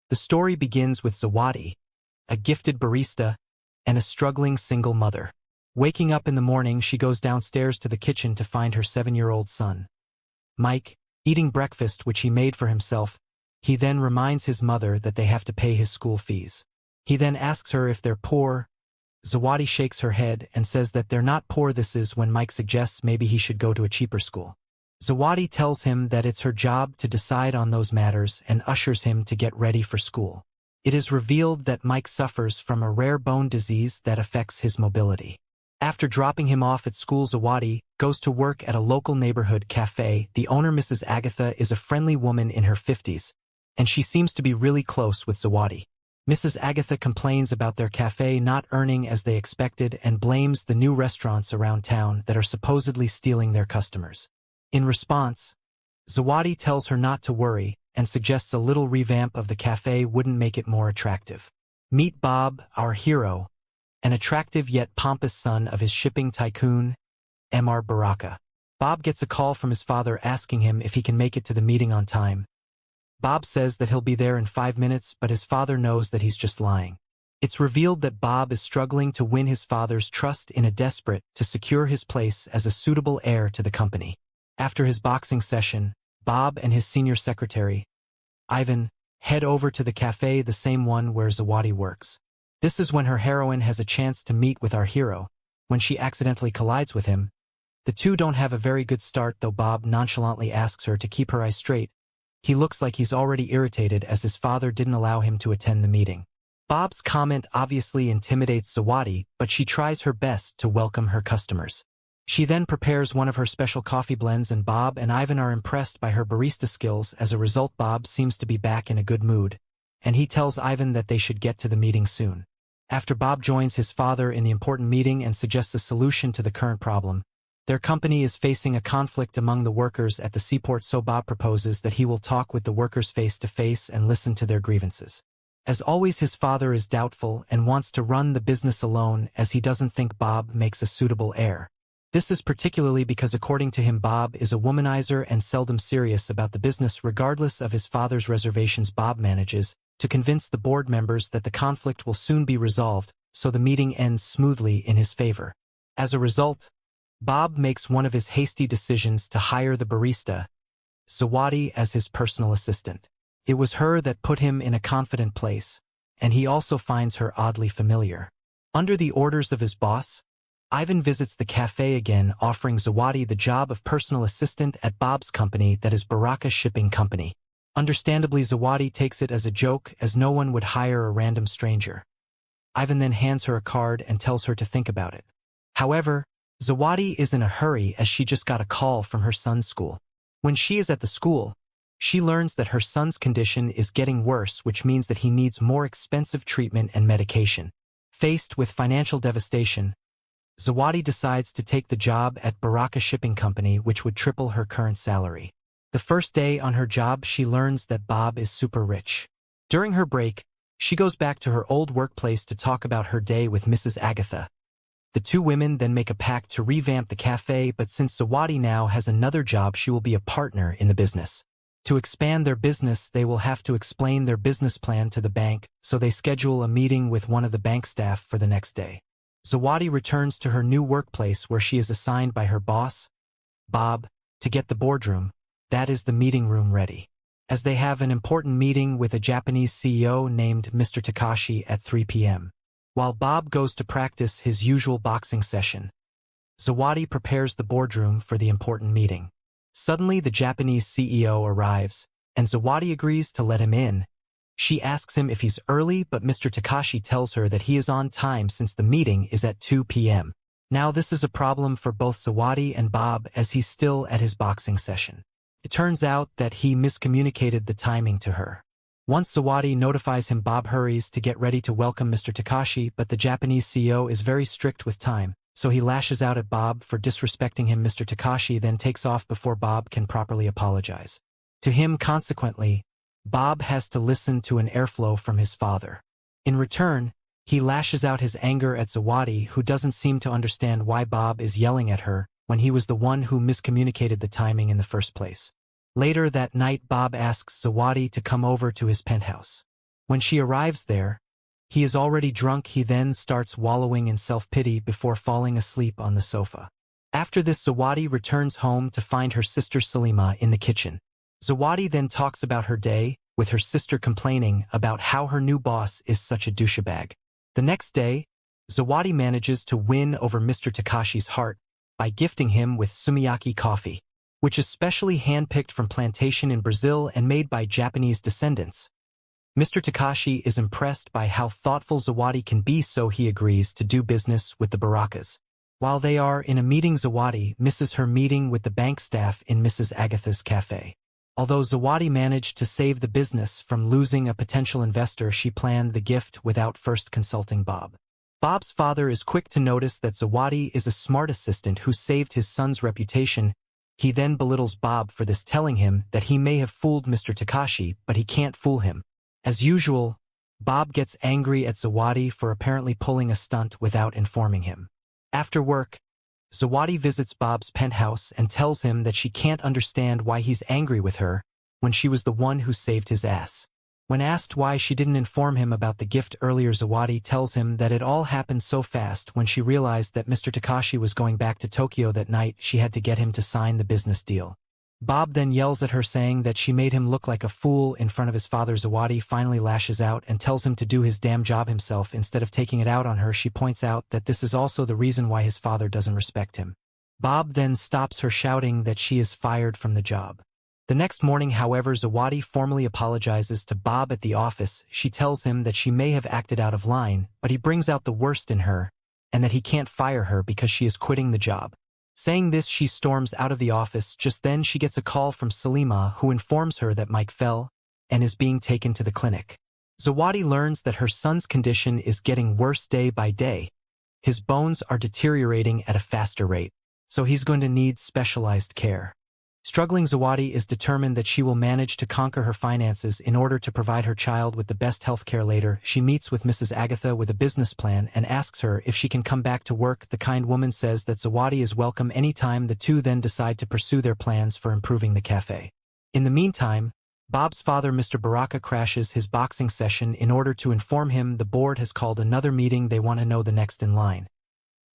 The story begins with Zawadi, a gifted barista, and a struggling single mother. Waking up in the morning, she goes downstairs to the kitchen to find her 7-year-old son, Mike, eating breakfast which he made for himself. He then reminds his mother that they have to pay his school fees. He then asks her if they're poor. Zawadi shakes her head and says that they're not poor. This is when Mike suggests maybe he should go to a cheaper school. Zawadi tells him that it's her job to decide on those matters and ushers him to get ready for school. It is revealed that Mike suffers from a rare bone disease that affects his mobility. After dropping him off at school, Zawadi goes to work at a local neighborhood cafe. The owner, Mrs. Agatha, is a friendly woman in her 50s, and she seems to be really close with Zawadi. Mrs. Agatha complains about their cafe not earning as they expected and blames the new restaurants around town that are supposedly stealing their customers. In response, Zawadi tells her not to worry and suggests a little revamp of the cafe wouldn't make it more attractive. Meet Bob, our hero, an attractive yet pompous son of his shipping tycoon, Mr. Baraka. Bob gets a call from his father asking him if he can make it to the meeting on time. Bob says that he'll be there in 5 minutes, but his father knows that he's just lying. It's revealed that Bob is struggling to win his father's trust in a desperate to secure his place as a suitable heir to the company. After his boxing session, Bob and his senior secretary, Ivan, head over to the cafe, the same one where Zawadi works. This is when her heroine has a chance to meet with our hero, when she accidentally collides with him. The two don't have a very good start, though Bob nonchalantly asks her to keep her eyes straight. He looks like he's already irritated as his father didn't allow him to attend the meeting. Bob's comment obviously intimidates Zawadi, but she tries her best to welcome her customers. She then prepares one of her special coffee blends, and Bob and Ivan are impressed by her barista skills. As a result, Bob seems to be back in a good mood, and he tells Ivan that they should get to the meeting soon. After Bob joins his father in the important meeting and suggests a solution to the current problem, their company is facing a conflict among the workers at the seaport, so Bob proposes that he will talk with the workers face to face and listen to their grievances. As always, his father is doubtful and wants to run the business alone as he doesn't think Bob makes a suitable heir. This is particularly because, according to him, Bob is a womanizer and seldom serious about the business. Regardless of his father's reservations, Bob manages to convince the board members that the conflict will soon be resolved, so the meeting ends smoothly in his favor. As a result, Bob makes one of his hasty decisions to hire the barista, Zawadi, as his personal assistant. It was her that put him in a confident place, and he also finds her oddly familiar. Under the orders of his boss, Ivan visits the cafe again, offering Zawadi the job of personal assistant at Bob's company, that is Baraka Shipping Company. Understandably, Zawadi takes it as a joke, as no one would hire a random stranger. Ivan then hands her a card and tells her to think about it. However, Zawadi is in a hurry as she just got a call from her son's school. When she is at the school, she learns that her son's condition is getting worse, which means that he needs more expensive treatment and medication. Faced with financial devastation, Zawadi decides to take the job at Baraka Shipping Company, which would triple her current salary. The first day on her job, she learns that Bob is super rich. During her break, she goes back to her old workplace to talk about her day with Mrs. Agatha. The two women then make a pact to revamp the cafe, but since Zawadi now has another job, she will be a partner in the business. To expand their business, they will have to explain their business plan to the bank, so they schedule a meeting with one of the bank staff for the next day. Zawadi returns to her new workplace, where she is assigned by her boss, Bob, to get the boardroom, that is the meeting room, ready, as they have an important meeting with a Japanese CEO named Mr. Takashi at 3 p.m. While Bob goes to practice his usual boxing session, Zawadi prepares the boardroom for the important meeting. Suddenly, the Japanese CEO arrives, and Zawadi agrees to let him in. She asks him if he's early, but Mr. Takashi tells her that he is on time since the meeting is at 2 p.m. Now, this is a problem for both Zawadi and Bob, as he's still at his boxing session. It turns out that he miscommunicated the timing to her. Once Zawadi notifies him, Bob hurries to get ready to welcome Mr. Takashi, but the Japanese CEO is very strict with time, so he lashes out at Bob for disrespecting him. Mr. Takashi then takes off before Bob can properly apologize to him. Consequently, Bob has to listen to an airflow from his father. In return, he lashes out his anger at Zawadi, who doesn't seem to understand why Bob is yelling at her when he was the one who miscommunicated the timing in the first place. Later that night, Bob asks Zawadi to come over to his penthouse. When she arrives there, he is already drunk. He then starts wallowing in self-pity before falling asleep on the sofa. After this, Zawadi returns home to find her sister Salima in the kitchen. Zawadi then talks about her day, with her sister complaining about how her new boss is such a douchebag. The next day, Zawadi manages to win over Mr. Takashi's heart by gifting him with sumiyaki coffee, which is specially handpicked from plantation in Brazil and made by Japanese descendants. Mr. Takashi is impressed by how thoughtful Zawadi can be, so he agrees to do business with the Barakas. While they are in a meeting, Zawadi misses her meeting with the bank staff in Mrs. Agatha's cafe. Although Zawadi managed to save the business from losing a potential investor, she planned the gift without first consulting Bob. Bob's father is quick to notice that Zawadi is a smart assistant who saved his son's reputation. He then belittles Bob for this, telling him that he may have fooled Mr. Takashi, but he can't fool him. As usual, Bob gets angry at Zawadi for apparently pulling a stunt without informing him. After work, Zawadi visits Bob's penthouse and tells him that she can't understand why he's angry with her when she was the one who saved his ass. When asked why she didn't inform him about the gift earlier, Zawadi tells him that it all happened so fast. When she realized that Mr. Takashi was going back to Tokyo that night, she had to get him to sign the business deal. Bob then yells at her, saying that she made him look like a fool in front of his father. Zawadi finally lashes out and tells him to do his damn job himself instead of taking it out on her. She points out that this is also the reason why his father doesn't respect him. Bob then stops her, shouting that she is fired from the job. The next morning, however, Zawadi formally apologizes to Bob at the office. She tells him that she may have acted out of line, but he brings out the worst in her, and that he can't fire her because she is quitting the job. Saying this, she storms out of the office. Just then she gets a call from Salima, who informs her that Mike fell and is being taken to the clinic. Zawadi learns that her son's condition is getting worse day by day. His bones are deteriorating at a faster rate, so he's going to need specialized care. Struggling, Zawadi is determined that she will manage to conquer her finances in order to provide her child with the best health care. Later, she meets with Mrs. Agatha with a business plan and asks her if she can come back to work. The kind woman says that Zawadi is welcome anytime. The two then decide to pursue their plans for improving the cafe. In the meantime, Bob's father, Mr. Baraka, crashes his boxing session in order to inform him the board has called another meeting. They want to know the next in line.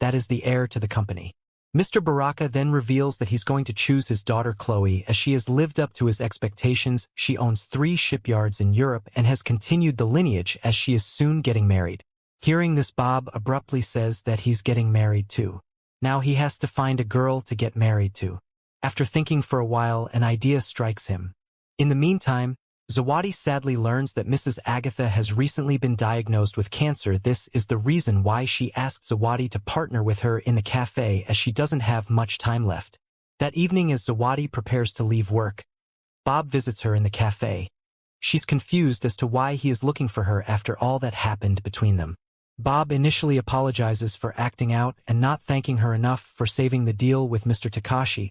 That is the heir to the company. Mr. Baraka then reveals that he's going to choose his daughter Chloe, as she has lived up to his expectations. She owns 3 shipyards in Europe and has continued the lineage, as she is soon getting married. Hearing this, Bob abruptly says that he's getting married too. Now he has to find a girl to get married to. After thinking for a while, an idea strikes him. In the meantime, Zawadi sadly learns that Mrs. Agatha has recently been diagnosed with cancer. This is the reason why she asked Zawadi to partner with her in the cafe, as she doesn't have much time left. That evening, as Zawadi prepares to leave work, Bob visits her in the cafe. She's confused as to why he is looking for her after all that happened between them. Bob initially apologizes for acting out and not thanking her enough for saving the deal with Mr. Takashi.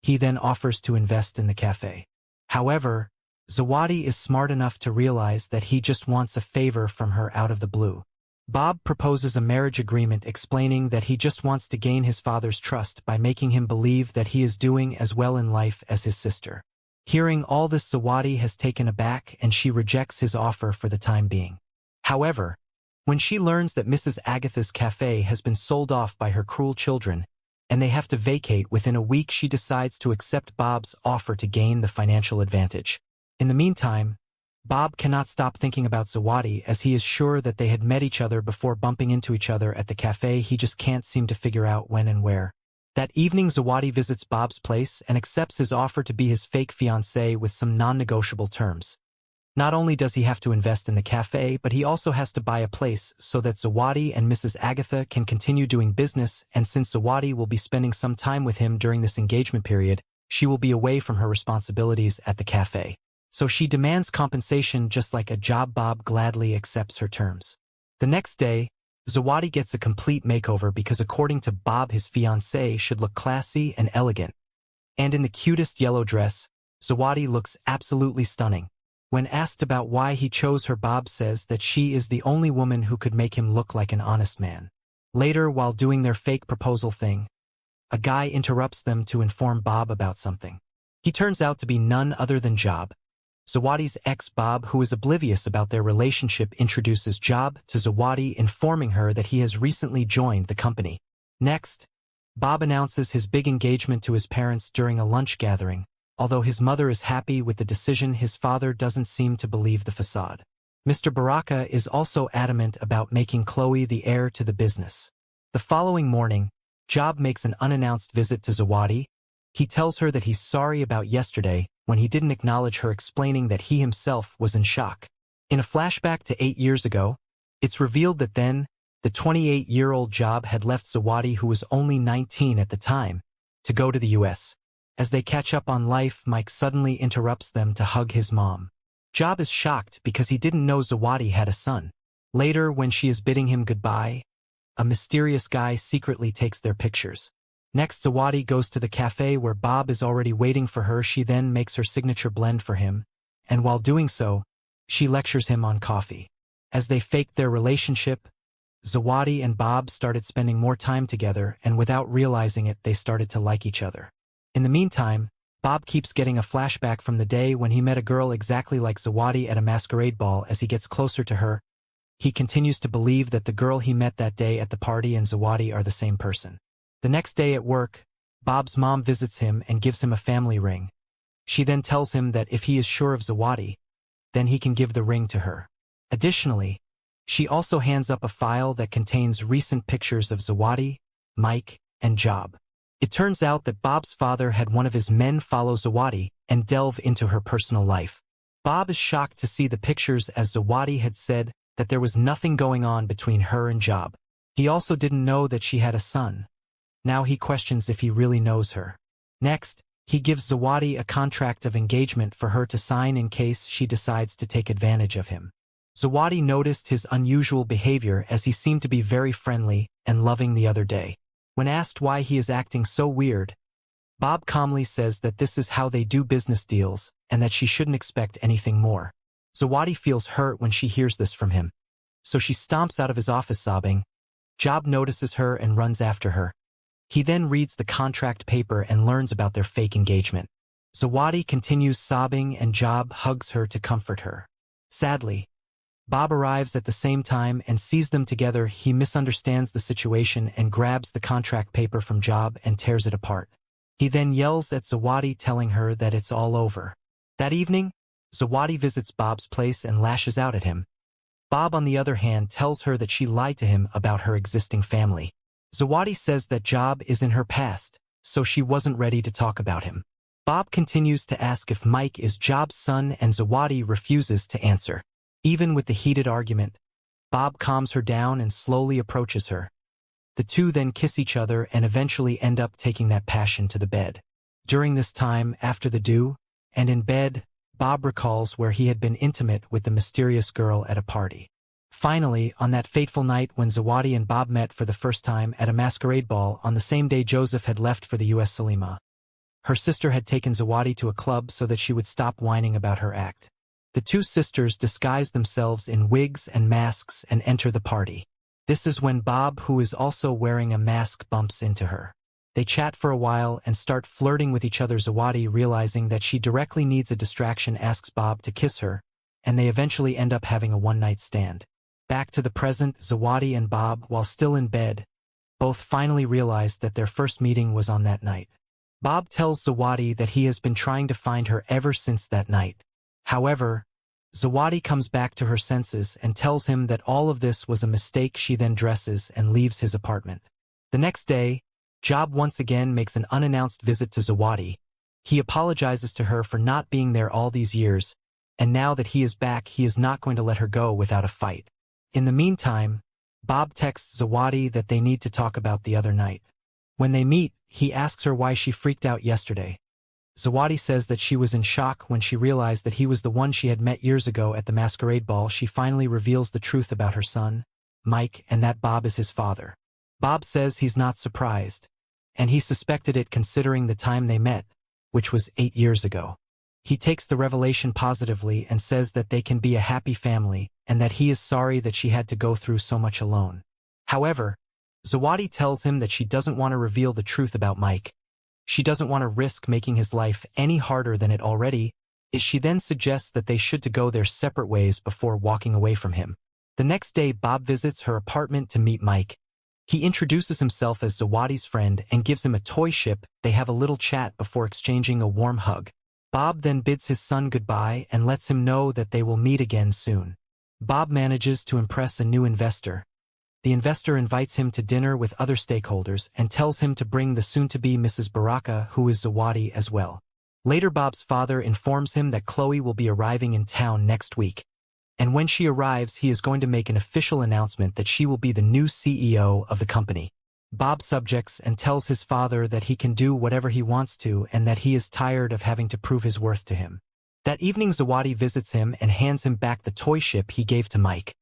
He then offers to invest in the cafe. However, Zawadi is smart enough to realize that he just wants a favor from her out of the blue. Bob proposes a marriage agreement, explaining that he just wants to gain his father's trust by making him believe that he is doing as well in life as his sister. Hearing all this, Zawadi has taken aback and she rejects his offer for the time being. However, when she learns that Mrs. Agatha's cafe has been sold off by her cruel children, and they have to vacate within a week, she decides to accept Bob's offer to gain the financial advantage. In the meantime, Bob cannot stop thinking about Zawadi, as he is sure that they had met each other before bumping into each other at the cafe. He just can't seem to figure out when and where. That evening, Zawadi visits Bob's place and accepts his offer to be his fake fiancé with some non-negotiable terms. Not only does he have to invest in the cafe, but he also has to buy a place so that Zawadi and Mrs. Agatha can continue doing business, and since Zawadi will be spending some time with him during this engagement period, she will be away from her responsibilities at the cafe. So she demands compensation just like a job. Bob gladly accepts her terms. The next day, Zawadi gets a complete makeover because according to Bob, his fiancée should look classy and elegant. And in the cutest yellow dress, Zawadi looks absolutely stunning. When asked about why he chose her, Bob says that she is the only woman who could make him look like an honest man. Later, while doing their fake proposal thing, a guy interrupts them to inform Bob about something. He turns out to be none other than Job. Zawadi's ex Bob, who is oblivious about their relationship, introduces Job to Zawadi, informing her that he has recently joined the company. Next, Bob announces his big engagement to his parents during a lunch gathering. Although his mother is happy with the decision, his father doesn't seem to believe the facade. Mr. Baraka is also adamant about making Chloe the heir to the business. The following morning, Job makes an unannounced visit to Zawadi. He tells her that he's sorry about yesterday when he didn't acknowledge her, explaining that he himself was in shock. In a flashback to 8 years ago, it's revealed that then, the 28-year-old Job had left Zawadi, who was only 19 at the time, to go to the US. As they catch up on life, Mike suddenly interrupts them to hug his mom. Job is shocked because he didn't know Zawadi had a son. Later, when she is bidding him goodbye, a mysterious guy secretly takes their pictures. Next, Zawadi goes to the cafe where Bob is already waiting for her. She then makes her signature blend for him, and while doing so, she lectures him on coffee. As they faked their relationship, Zawadi and Bob started spending more time together, and without realizing it, they started to like each other. In the meantime, Bob keeps getting a flashback from the day when he met a girl exactly like Zawadi at a masquerade ball. As he gets closer to her, he continues to believe that the girl he met that day at the party and Zawadi are the same person. The next day at work, Bob's mom visits him and gives him a family ring. She then tells him that if he is sure of Zawadi, then he can give the ring to her. Additionally, she also hands up a file that contains recent pictures of Zawadi, Mike, and Job. It turns out that Bob's father had one of his men follow Zawadi and delve into her personal life. Bob is shocked to see the pictures, as Zawadi had said that there was nothing going on between her and Job. He also didn't know that she had a son. Now he questions if he really knows her. Next, he gives Zawadi a contract of engagement for her to sign in case she decides to take advantage of him. Zawadi noticed his unusual behavior, as he seemed to be very friendly and loving the other day. When asked why he is acting so weird, Bob calmly says that this is how they do business deals and that she shouldn't expect anything more. Zawadi feels hurt when she hears this from him, so she stomps out of his office sobbing. Job notices her and runs after her. He then reads the contract paper and learns about their fake engagement. Zawadi continues sobbing and Job hugs her to comfort her. Sadly, Bob arrives at the same time and sees them together. He misunderstands the situation and grabs the contract paper from Job and tears it apart. He then yells at Zawadi, telling her that it's all over. That evening, Zawadi visits Bob's place and lashes out at him. Bob, on the other hand, tells her that she lied to him about her existing family. Zawadi says that Job is in her past, so she wasn't ready to talk about him. Bob continues to ask if Mike is Job's son, and Zawadi refuses to answer. Even with the heated argument, Bob calms her down and slowly approaches her. The two then kiss each other and eventually end up taking that passion to the bed. During this time, after the do, and in bed, Bob recalls where he had been intimate with the mysterious girl at a party. Finally, on that fateful night when Zawadi and Bob met for the first time at a masquerade ball, on the same day Joseph had left for the US, Salima, her sister, had taken Zawadi to a club so that she would stop whining about her act. The two sisters disguise themselves in wigs and masks and enter the party. This is when Bob, who is also wearing a mask, bumps into her. They chat for a while and start flirting with each other. Zawadi, realizing that she directly needs a distraction, asks Bob to kiss her, and they eventually end up having a one-night stand. Back to the present, Zawadi and Bob, while still in bed, both finally realize that their first meeting was on that night. Bob tells Zawadi that he has been trying to find her ever since that night. However, Zawadi comes back to her senses and tells him that all of this was a mistake. She then dresses and leaves his apartment. The next day, Job once again makes an unannounced visit to Zawadi. He apologizes to her for not being there all these years, and now that he is back, he is not going to let her go without a fight. In the meantime, Bob texts Zawadi that they need to talk about the other night. When they meet, he asks her why she freaked out yesterday. Zawadi says that she was in shock when she realized that he was the one she had met years ago at the masquerade ball. She finally reveals the truth about her son, Mike, and that Bob is his father. Bob says he's not surprised, and he suspected it considering the time they met, which was 8 years ago. He takes the revelation positively and says that they can be a happy family and that he is sorry that she had to go through so much alone. However, Zawadi tells him that she doesn't want to reveal the truth about Mike. She doesn't want to risk making his life any harder than it already She then suggests that they should to go their separate ways before walking away from him. The next day, Bob visits her apartment to meet Mike. He introduces himself as Zawadi's friend and gives him a toy ship. They have a little chat before exchanging a warm hug. Bob then bids his son goodbye and lets him know that they will meet again soon. Bob manages to impress a new investor. The investor invites him to dinner with other stakeholders and tells him to bring the soon-to-be Mrs. Baraka, who is Zawadi as well. Later, Bob's father informs him that Chloe will be arriving in town next week. And when she arrives, he is going to make an official announcement that she will be the new CEO of the company. Bob subjects and tells his father that he can do whatever he wants to and that he is tired of having to prove his worth to him. That evening, Zawadi visits him and hands him back the toy ship he gave to Mike.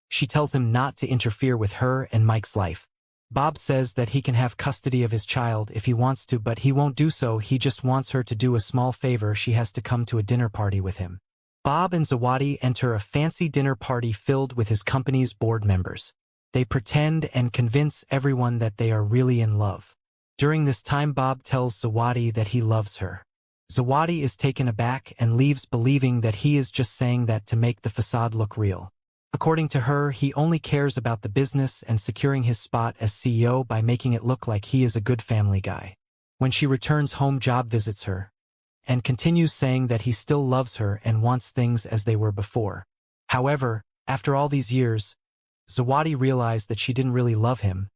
She tells him not to interfere with her and Mike's life. Bob says that he can have custody of his child if he wants to, but he won't do so. He just wants her to do a small favor. She has to come to a dinner party with him. Bob and Zawadi enter a fancy dinner party filled with his company's board members. They pretend and convince everyone that they are really in love. During this time, Bob tells Zawadi that he loves her. Zawadi is taken aback and leaves, believing that he is just saying that to make the facade look real. According to her, he only cares about the business and securing his spot as CEO by making it look like he is a good family guy. When she returns home, Job visits her and continues saying that he still loves her and wants things as they were before. However, after all these years, Zawadi realized that she didn't really love him.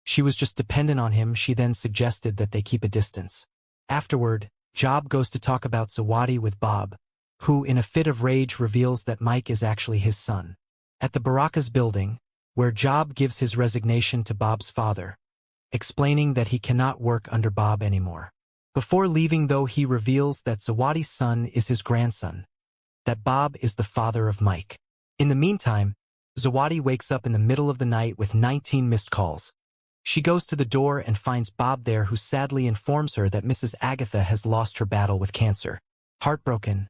She was just dependent on him. She then suggested that they keep a distance. Afterward, Job goes to talk about Zawadi with Bob, who in a fit of rage reveals that Mike is actually his son. At the Baraka's building, where Job gives his resignation to Bob's father, explaining that he cannot work under Bob anymore. Before leaving, though, he reveals that Zawadi's son is his grandson, that Bob is the father of Mike. In the meantime, Zawadi wakes up in the middle of the night with 19 missed calls. She goes to the door and finds Bob there, who sadly informs her that Mrs. Agatha has lost her battle with cancer. Heartbroken,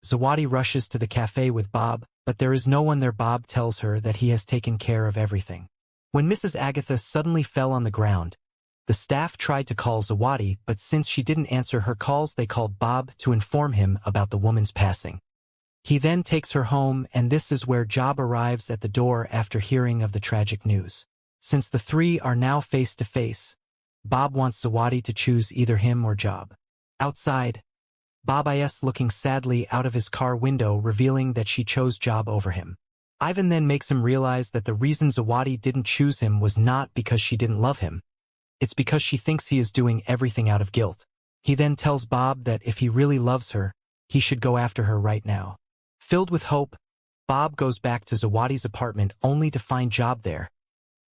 Zawadi rushes to the cafe with Bob, but there is no one there. Bob tells her that he has taken care of everything. When Mrs. Agatha suddenly fell on the ground, the staff tried to call Zawadi, but since she didn't answer her calls, they called Bob to inform him about the woman's passing. He then takes her home, and this is where Job arrives at the door after hearing of the tragic news. Since the three are now face to face, Bob wants Zawadi to choose either him or Job. Outside, Bob is looking sadly out of his car window, revealing that she chose Job over him. Ivan then makes him realize that the reason Zawadi didn't choose him was not because she didn't love him. It's because she thinks he is doing everything out of guilt. He then tells Bob that if he really loves her, he should go after her right now. Filled with hope, Bob goes back to Zawadi's apartment only to find Job there.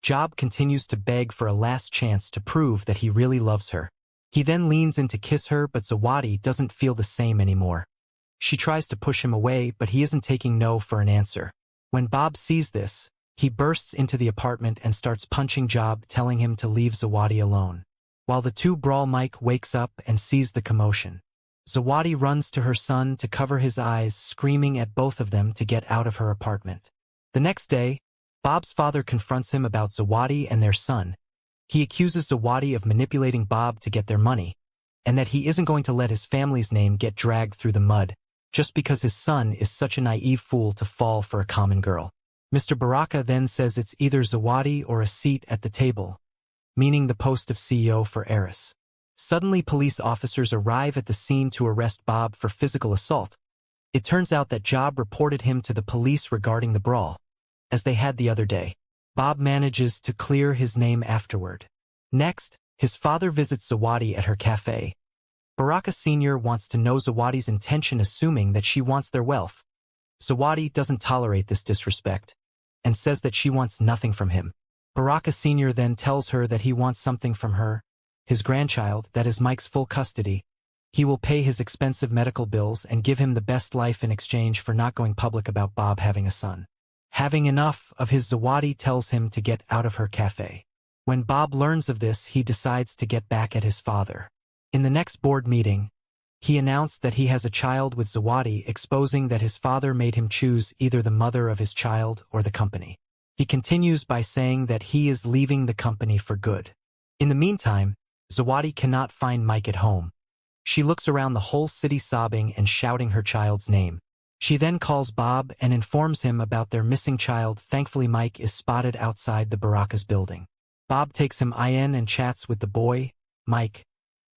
Job continues to beg for a last chance to prove that he really loves her. He then leans in to kiss her, but Zawadi doesn't feel the same anymore. She tries to push him away, but he isn't taking no for an answer. When Bob sees this, he bursts into the apartment and starts punching Job, telling him to leave Zawadi alone. While the two brawl, Mike wakes up and sees the commotion. Zawadi runs to her son to cover his eyes, screaming at both of them to get out of her apartment. The next day, Bob's father confronts him about Zawadi and their son. He accuses Zawadi of manipulating Bob to get their money, and that he isn't going to let his family's name get dragged through the mud, just because his son is such a naive fool to fall for a common girl. Mr. Baraka then says it's either Zawadi or a seat at the table, meaning the post of CEO for heiress. Suddenly, police officers arrive at the scene to arrest Bob for physical assault. It turns out that Job reported him to the police regarding the brawl, as they had the other day. Bob manages to clear his name afterward. Next, his father visits Zawadi at her cafe. Baraka Sr. wants to know Zawadi's intention, assuming that she wants their wealth. Zawadi doesn't tolerate this disrespect and says that she wants nothing from him. Baraka Sr. then tells her that he wants something from her, his grandchild, that is Mike's full custody. He will pay his expensive medical bills and give him the best life in exchange for not going public about Bob having a son. Having enough of his, Zawadi tells him to get out of her cafe. When Bob learns of this, he decides to get back at his father. In the next board meeting, he announced that he has a child with Zawadi, exposing that his father made him choose either the mother of his child or the company. He continues by saying that he is leaving the company for good. In the meantime, Zawadi cannot find Mike at home. She looks around the whole city sobbing and shouting her child's name. She then calls Bob and informs him about their missing child. Thankfully, Mike is spotted outside the Baraka's building. Bob takes him in and chats with the boy, Mike,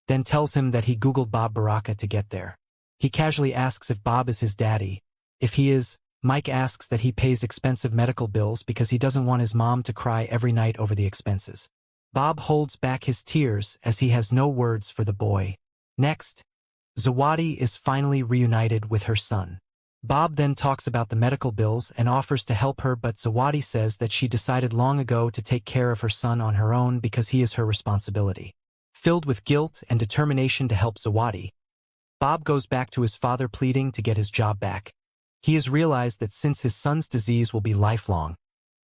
then tells him that he Googled Bob Baraka to get there. He casually asks if Bob is his daddy. If he is, Mike asks that he pays expensive medical bills because he doesn't want his mom to cry every night over the expenses. Bob holds back his tears as he has no words for the boy. Next, Zawadi is finally reunited with her son. Bob then talks about the medical bills and offers to help her, but Zawadi says that she decided long ago to take care of her son on her own because he is her responsibility. Filled with guilt and determination to help Zawadi, Bob goes back to his father pleading to get his job back. He has realized that since his son's disease will be lifelong,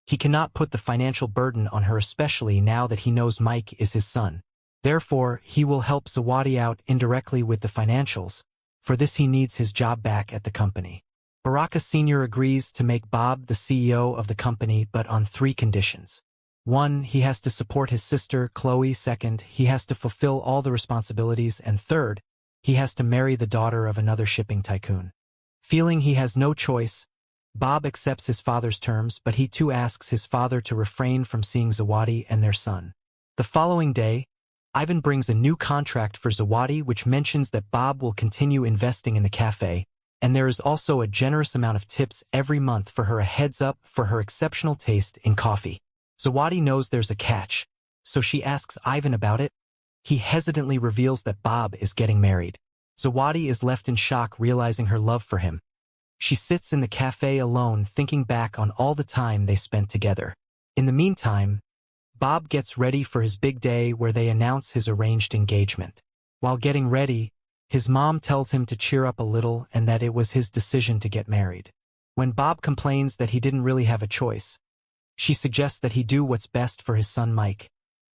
he cannot put the financial burden on her, especially now that he knows Mike is his son. Therefore, he will help Zawadi out indirectly with the financials. For this he needs his job back at the company. Baraka Sr. agrees to make Bob the CEO of the company, but on 3 conditions. 1. He has to support his sister, Chloe. 2. He has to fulfill all the responsibilities. And 3. He has to marry the daughter of another shipping tycoon. Feeling he has no choice, Bob accepts his father's terms, but he too asks his father to refrain from seeing Zawadi and their son. The following day, Ivan brings a new contract for Zawadi which mentions that Bob will continue investing in the cafe, and there is also a generous amount of tips every month for her, a heads up for her exceptional taste in coffee. Zawadi knows there's a catch, so she asks Ivan about it. He hesitantly reveals that Bob is getting married. Zawadi is left in shock, realizing her love for him. She sits in the cafe alone, thinking back on all the time they spent together. In the meantime, Bob gets ready for his big day where they announce his arranged engagement. While getting ready, his mom tells him to cheer up a little and that it was his decision to get married. When Bob complains that he didn't really have a choice, she suggests that he do what's best for his son Mike,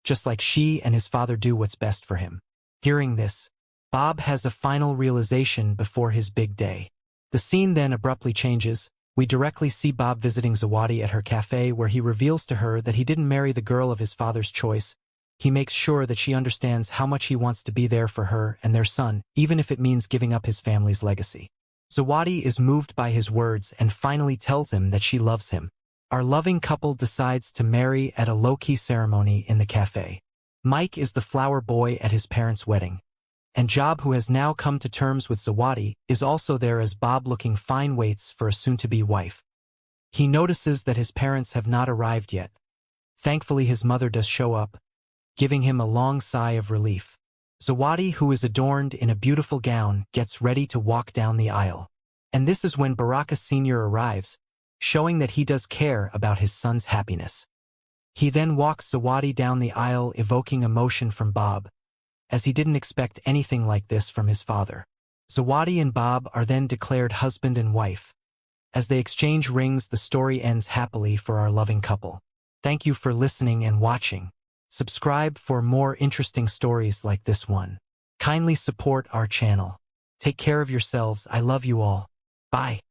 just like she and his father do what's best for him. Hearing this, Bob has a final realization before his big day. The scene then abruptly changes. We directly see Bob visiting Zawadi at her cafe, where he reveals to her that he didn't marry the girl of his father's choice. He makes sure that she understands how much he wants to be there for her and their son, even if it means giving up his family's legacy. Zawadi is moved by his words and finally tells him that she loves him. Our loving couple decides to marry at a low-key ceremony in the cafe. Mike is the flower boy at his parents' wedding, and Job, who has now come to terms with Zawadi, is also there as Bob, looking fine, waits for a soon-to-be wife. He notices that his parents have not arrived yet. Thankfully, his mother does show up, giving him a long sigh of relief. Zawadi, who is adorned in a beautiful gown, gets ready to walk down the aisle. And this is when Baraka Sr. arrives, showing that he does care about his son's happiness. He then walks Zawadi down the aisle, evoking emotion from Bob, as he didn't expect anything like this from his father. Zawadi and Bob are then declared husband and wife. As they exchange rings, the story ends happily for our loving couple. Thank you for listening and watching. Subscribe for more interesting stories like this one. Kindly support our channel. Take care of yourselves. I love you all. Bye.